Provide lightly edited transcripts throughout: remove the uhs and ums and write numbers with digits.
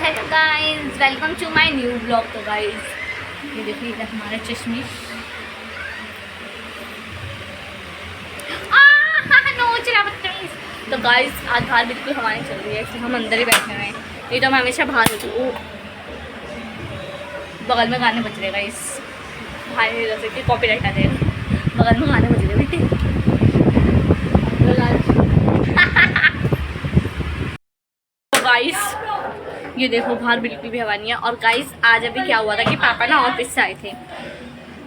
Hello guys, welcome to my new blog. तो guys ये देखिए हमारे चश्मिश नोच रहा बदतमीज। तो गाइस आज बाहर बिल्कुल हवा नहीं चल रही है, इसलिए हम अंदर ही बैठे हुए हैं। नहीं तो हम हमेशा बाहर होते। ओ बगल में गाने बज रहे गाइस, भाई जैसे कि कॉपीराइट आ जाएगा। बगल में गाने बज रहे बेटे। गाइस ये देखो बाहर बिल्कुल भी हवा नहीं है। और गाइस आज अभी क्या हुआ था कि पापा ना ऑफिस से आए थे।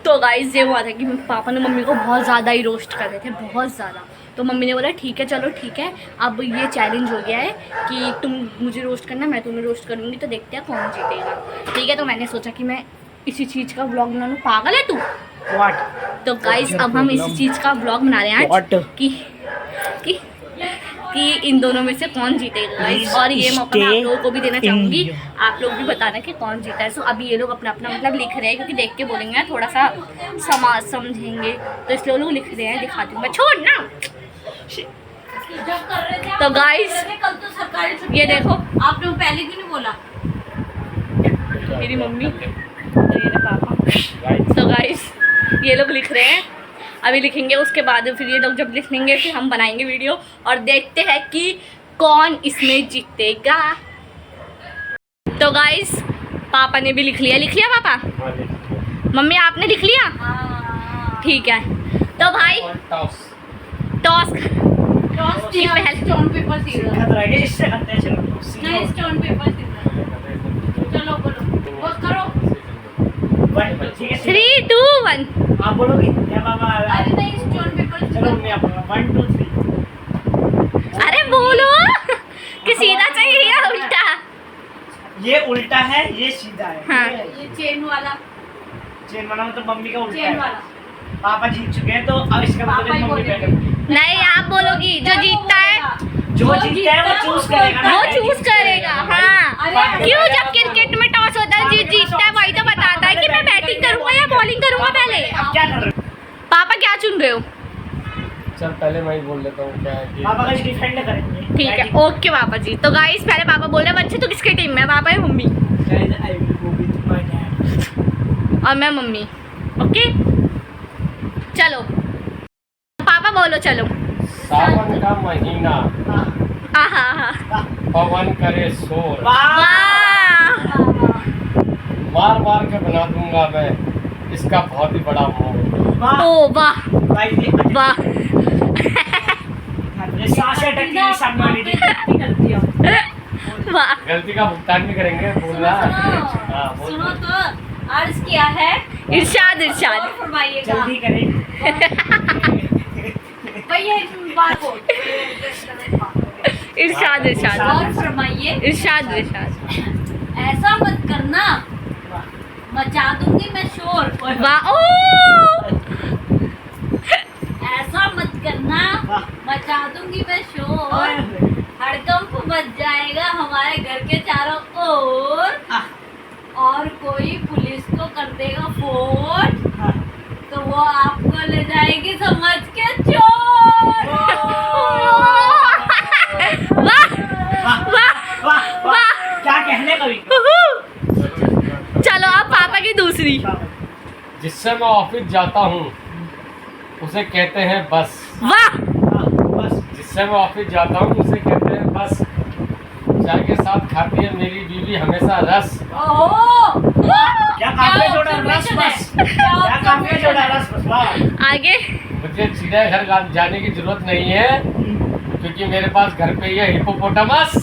तो गाइस ये हुआ था कि पापा ने मम्मी को बहुत ज़्यादा ही रोस्ट कर रहे थे, बहुत ज़्यादा। तो मम्मी ने बोला ठीक है चलो ठीक है, अब ये चैलेंज हो गया है कि तुम मुझे रोस्ट करना, मैं तुम्हें रोस्ट करूँगी, तो देखते हैं कौन जीतेगा। ठीक है, तो मैंने सोचा कि मैं इसी चीज़ का ब्लॉग बना लूँ। पागल है तू? तो गाइस अब हम इसी चीज़ का ब्लॉग बना रहे हैं आज कि इन दोनों में से कौन जीतेगा गाइस। और ये मौका मैं आप लोगों को भी देना चाहूँगी, आप लोग भी बताना कि कौन जीता है। सो अभी ये लोग अपना अपना मतलब लिख रहे हैं, क्योंकि देख के बोलेंगे थोड़ा सा समाज समझेंगे, तो इसलिए वो लोग लिख रहे हैं। दिखाती हूँ मैं, छोड़ ना। तो गाइस ये देखो, आप लोग पहले क्यों नहीं बोला? मेरी मम्मी और मेरे पापा। तो गाइस ये लोग लिख रहे हैं, अभी लिखेंगे, उसके बाद फिर ये लोग जब लिख लेंगे फिर हम बनाएंगे वीडियो और देखते हैं कि कौन इसमें जीतेगा। तो गाइस पापा ने भी लिख लिया पापा? मम्मी आपने लिख लिया? ठीक है, तो भाई टॉस पहले स्टोन पेपर नहीं, स्टोन पेपर चलो बोलो, करो। 3, 2, 1 आप बोलोगे क्या बाबा? अरे नहीं, स्टोन पेपर चलो मैं अपना 1 2 3। अरे बोलो कि सीधा चाहिए या उल्टा? ये उल्टा है, ये सीधा है। हाँ। ये चेन वाला मतलब मम्मी का उल्टा चेन है। वाला। पापा जीत चुके हैं, तो अब इसका मतलब है मम्मी बैठे। नहीं आप बोलोगी, जो जीतता है जो जीतता है वो चूज करेगा ना, वो चूज करेगा। हाँ, अरे क्यों? जब क्रिकेट में टॉस होता है जीतता है वही तो बताता है कि मैं बैटिंग करूंगा या बॉलिंग करूंगा। पहले अब क्या कर रहे हो? पापा क्या चुन रहे हो? चल पहले मैं ही बोल लेता हूँ क्या है कि पापा का डिफेंड करेंगे। ठीक है, ओके पापा जी। तो गाइस पहले पापा बोल रहे हैं बच्चे तो किसके टीम में? पापा या मम्मी? और मैं मम्मी। ओके चलो पापा बोलो, चलो। सावन का महीना, आहा पवन करे शोर, वाह मार मार के बना दूंगा मैं इसका बहुत ही बड़ा मोर। वाह ओ वाह भाई ये वाह सांसें टकरी सामने वाली गलती है। वाह। गलती का भुगतान भी करेंगे, बोलना। हाँ, बोल। सुनो तो अर्ज किया है, इरशाद इरशाद और फरमाइएगा जल्दी करें। भैया इस बात को इरशाद इरशाद और फरमाइए। इरशाद इरशाद। ऐसा मत करना, मचा दूंगी मैं शोर। वाह ओ ऐसा मत करना, मचा दूंगी मैं शोर। हड़कंप मच जाएगा हमारे घर के चारों ओर, और कोई पुलिस को कर देगा फोन, तो वो आपको ले जाएगी समझ के चोर। वाह वाह क्या कहने कभी। चलो अब पापा की दूसरी। जिससे मैं ऑफिस जाता हूँ उसे कहते हैं बस। वाह जिससे मैं ऑफिस जाता हूँ उसे कहते हैं बस। चाय के साथ खाती है मेरी बीवी हमेशा रस। ओहो, क्या काफी जोड़ा रस बस, क्या काफी जोड़ा रस बस। वाह आगे। मुझे चिड़ियाघर जाने की जरूरत नहीं है, क्योंकि मेरे पास घर पे ही है हिप्पोपोटामस।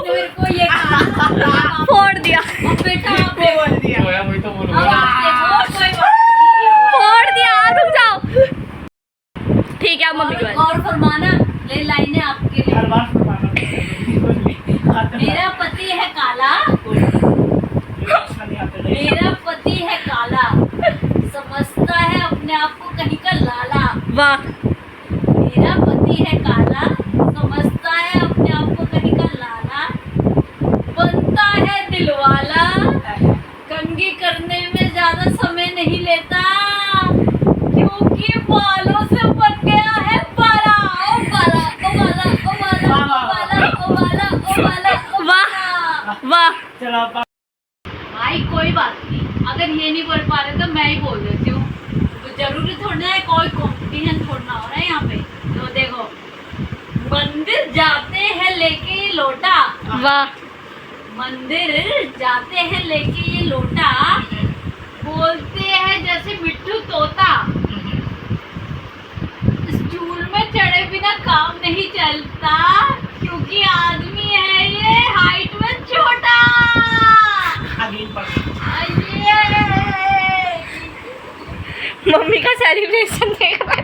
मेरे को ये कहा। फोड़ दिया अब बेटा आप ये बोल दिया। तो वही तो अब बोलूँगा। आप देखो, कोई बात नहीं। फोड़ दिया, रुक जाओ। ठीक है अब मम्मी की बारी। गौर फरमाना, ले लाइनें आपके हर लिए। बार मेरा पति है काला, मेरा पति है काला, समझता है अपने आप को कहीं का लाला। वाह। मेरा पति है काला, समझता है अपने आप को कहीं का लाला, बनता है दिलवाला, कंघी करने में ज्यादा समय नहीं लेता, क्योंकि बालों से बन के चलो भाई कोई बात नहीं, अगर ये नहीं बोल पा रहे तो मैं ही बोल देती हूँ। तो जरूरी थोड़ा है, कोई कंपटीशन थोड़ा हो रहा है यहाँ पे। तो देखो, मंदिर जाते हैं लेके ये लोटा, वाह, मंदिर जाते हैं लेके ये लोटा, बोलते हैं जैसे मिट्टू तोता, स्टूल में चढ़े बिना काम नहीं चलता, क्योंकि आदमी है ये हाइट में छोटा। मम्मी का सेलिब्रेशन देख रहा है।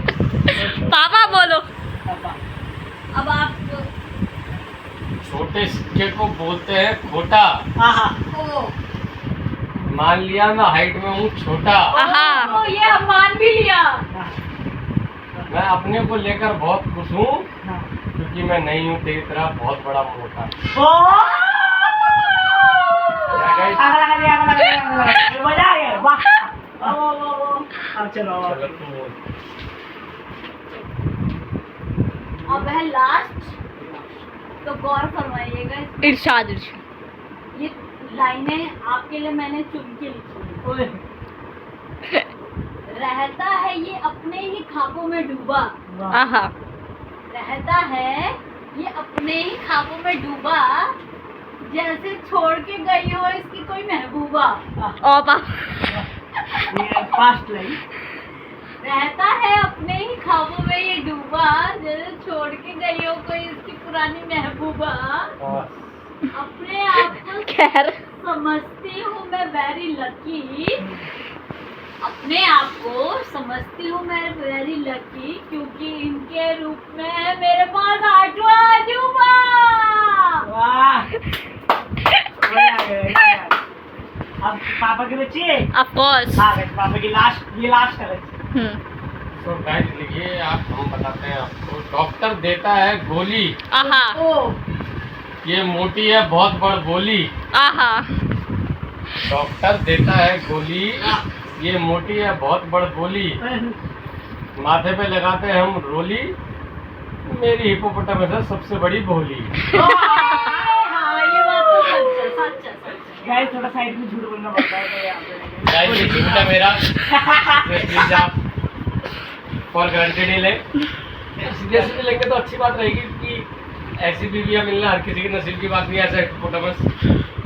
पापा बोलो। अब आप छोटे सिक्के को बोलते हैं खोटा। ओ, मान लिया मैं हाइट में हूँ छोटा, आहा। ये हम मान भी लिया। मैं अपने को लेकर बहुत खुश हूँ, क्योंकि मैं नहीं हूँ तेरी तरह बहुत बड़ा मोटा। मजा आ गया, वाह। अब चलो चलो तुम बोल। अब है लास्ट, तो गौर फरमाइएगा। इरशाद। ये लाइनें आपके लिए मैंने चुन के लिखी हैं। रहता है ये अपने ही खाबों में डूबा, आहा। रहता है ये अपने ही खाबों में डूबा, जैसे छोड़ के गई हो इसकी कोई महबूबा। ओ पापा। Fast line. रहता है अपने ही ख्वाबों में ये डूबा, जैसे छोड़ के गई हो कोई इसकी पुरानी महबूबा। अपने आप को खैर, समझती हूँ मैं वेरी लकी, अपने आप को समझती हूँ मैं वेरी लकी, क्योंकि इनके रूप में है मेरे पास 8वां अजूबा। वाह, मजा आ गया। अब पापा के बच्चे। Of course. हाँ, पापा की लास्ट, ये लास्ट है बच्चे। तो गाइस लिखिए, आप हम बताते हैं आपको। डॉक्टर देता है गोली, आहा, ओ, ये मोटी है बहुत बड़ बोली। आहा। डॉक्टर देता है गोली, ये मोटी है बहुत बड़ बोली। माथे पे लगाते हैं हम रोली, मेरी हिपोपोटामस है सबसे बड़ी भोली। हाँ ये बात तो सच है, सच है, सच है। गाइस थोड़ा साइड में झूठ बोलना पड़ता है, तो यहाँ पे गाइस ये झूठ है मेरा, प्लीज आप फॉर ग्रांटेड ही लें। सीरियसली लेंगे तो अच्छी बात रहेगी कि ऐसी बीवियां मिलना हर किसी के नसीब की बात नहीं है, ऐसा हिपोपोटामस।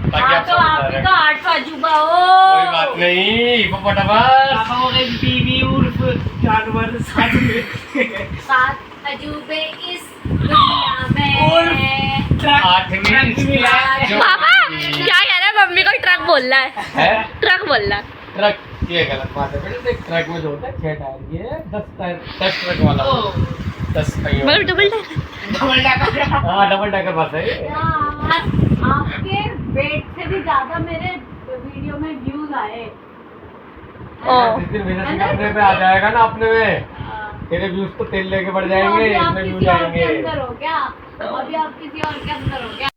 ताकि हाँ आप तो समझ आपका जाए। 8वां अजूबा कोई हो। बात नहीं, हिपोपोटामस। पापा हो गए बीवी उर्फ जानवर साथ में। 7 अजूबे इस दुनिया में। आठवीं इसकी जो- पापा क्या कह रहा है? मम्मी को ट्रक बोल रहा है। ट्रक बोल रहा है। ट्रक, ये गलत बात है बेटा। देख, ट्रक में जो होता है 6 टायर, ये 10 टायर, 10 ट्रक वाला, 10 पहियों। मतलब डबल टायर। डबल डैकर। हाँ, डबल टायर बस है ये। यार, आपके वेट से भी ज्यादा मेरे वीडियो में व्यूज आए। ओ। जिस दिन विजय सिंह अपने पे आ जाएगा ना, अपने में तेरे व्यूज तो तेल लेके बढ़ जाएंगे, अभी आप इसमें व्यूज किसी और के आएंगे। अंदर हो क्या? अभी आप किसी और के अंदर हो क्या?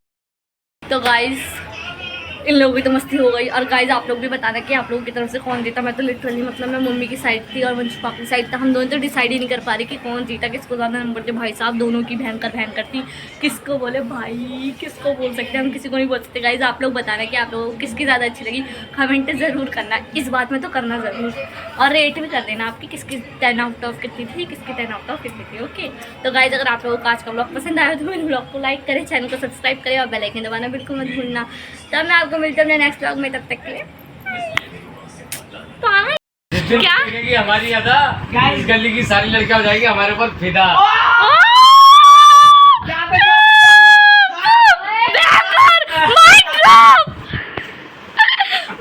तो गाइस इन लोगों की तो मस्ती हो गई। और गाइस आप लोग भी बताना कि आप लोगों की तरफ से कौन जीता। मैं तो लिटरली मतलब मैं मम्मी की साइड थी और वंश पापा की साइड था। हम दोनों तो डिसाइड ही नहीं कर पा रहे कि कौन जीता, किसको ज़्यादा नंबर थे। भाई साहब दोनों की भयंकर थी। किसको बोले भाई, किसको बोल सकते हैं हम, किसी को नहीं बोल सकते। गाइस आप लोग बताना कि आप लोगों को किसकी ज़्यादा अच्छी लगी, कमेंट ज़रूर करना। इस बात में तो करना ज़रूर, और रेट भी कर देना आपकी किसकी 10 आउट ऑफ कितनी थी, किसकी 10 आउट ऑफ कितनी थी। ओके तो गाइस अगर आप लोगों को आज का ब्लॉग पसंद आया तो मेरे ब्लॉग को लाइक करें, चैनल को सब्सक्राइब करें और बेल आइकन दबाना बिल्कुल मत भूलना। तब मैं आपको मिलता हूँ नेक्स्ट ब्लॉग में, तब तक के लिए बाय। जिस दिन क्या? देखेगी हमारी अदा, Guys। इस गली की सारी लड़कियां हो जाएंगी हमारे ऊपर फिदा। यहाँ पे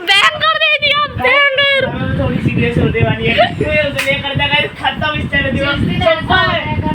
बैंगर दे दिया, बैंगर। थोड़ी सीरियस होने वाली है। तो ये लेकर जाएगा, खत्म इस चैनल जिस दिन